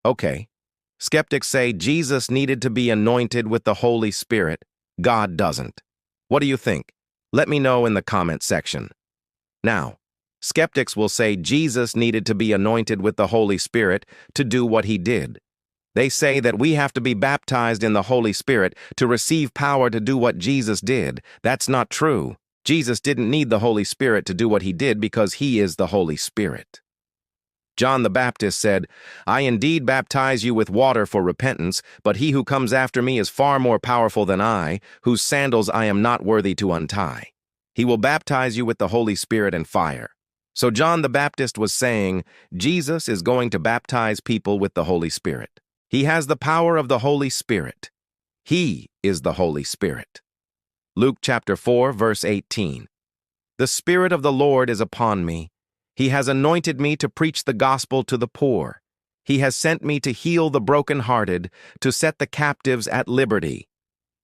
Okay. Skeptics say Jesus needed to be anointed with the Holy Spirit. God doesn't. What do you think? Let me know in the comment section. Now, skeptics will say Jesus needed to be anointed with the Holy Spirit to do what he did. They say that we have to be baptized in the Holy Spirit to receive power to do what Jesus did. That's not true. Jesus didn't need the Holy Spirit to do what he did because he is the Holy Spirit. John the Baptist said, "I indeed baptize you with water for repentance, but he who comes after me is far more powerful than I, whose sandals I am not worthy to untie. He will baptize you with the Holy Spirit and fire." So John the Baptist was saying, Jesus is going to baptize people with the Holy Spirit. He has the power of the Holy Spirit. He is the Holy Spirit. Luke chapter 4, verse 18. The Spirit of the Lord is upon me. He has anointed me to preach the gospel to the poor. He has sent me to heal the brokenhearted, to set the captives at liberty.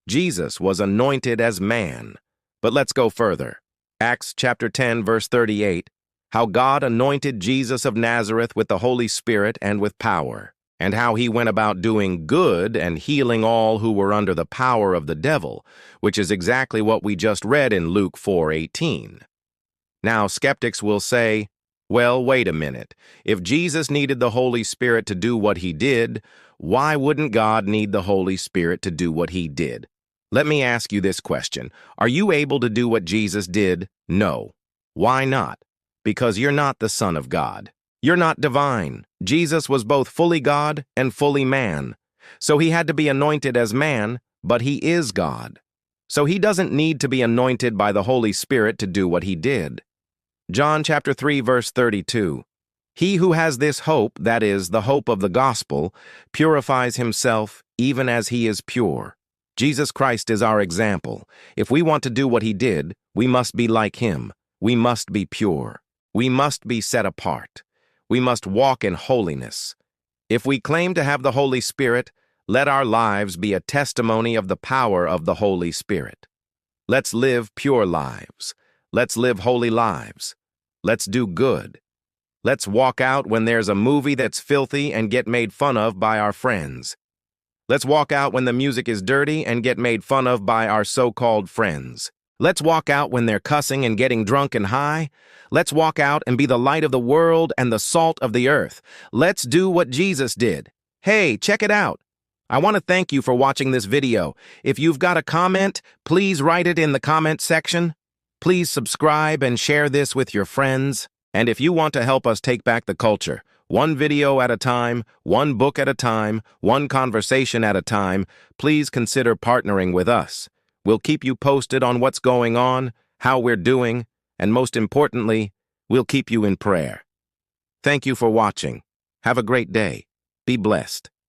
Jesus was anointed as man. But let's go further. Acts chapter 10, verse 38. How God anointed Jesus of Nazareth with the Holy Spirit and with power, and how he went about doing good and healing all who were under the power of the devil, which is exactly what we just read in Luke 4:18. Now, skeptics will say, well, wait a minute. If Jesus needed the Holy Spirit to do what he did, why wouldn't God need the Holy Spirit to do what he did? Let me ask you this question. Are you able to do what Jesus did? No. Why not? Because you're not the Son of God. You're not divine. Jesus was both fully God and fully man. So he had to be anointed as man, but he is God. So he doesn't need to be anointed by the Holy Spirit to do what he did. John chapter 3, verse 32. He who has this hope, that is, the hope of the gospel, purifies himself even as he is pure. Jesus Christ is our example. If we want to do what he did, we must be like him. We must be pure. We must be set apart. We must walk in holiness. If we claim to have the Holy Spirit, let our lives be a testimony of the power of the Holy Spirit. Let's live pure lives. Let's live holy lives. Let's do good. Let's walk out when there's a movie that's filthy and get made fun of by our friends. Let's walk out when the music is dirty and get made fun of by our so-called friends. Let's walk out when they're cussing and getting drunk and high. Let's walk out and be the light of the world and the salt of the earth. Let's do what Jesus did. Hey, check it out. I want to thank you for watching this video. If you've got a comment, please write it in the comment section. Please subscribe and share this with your friends. And if you want to help us take back the culture, one video at a time, one book at a time, one conversation at a time, please consider partnering with us. We'll keep you posted on what's going on, how we're doing, and most importantly, we'll keep you in prayer. Thank you for watching. Have a great day. Be blessed.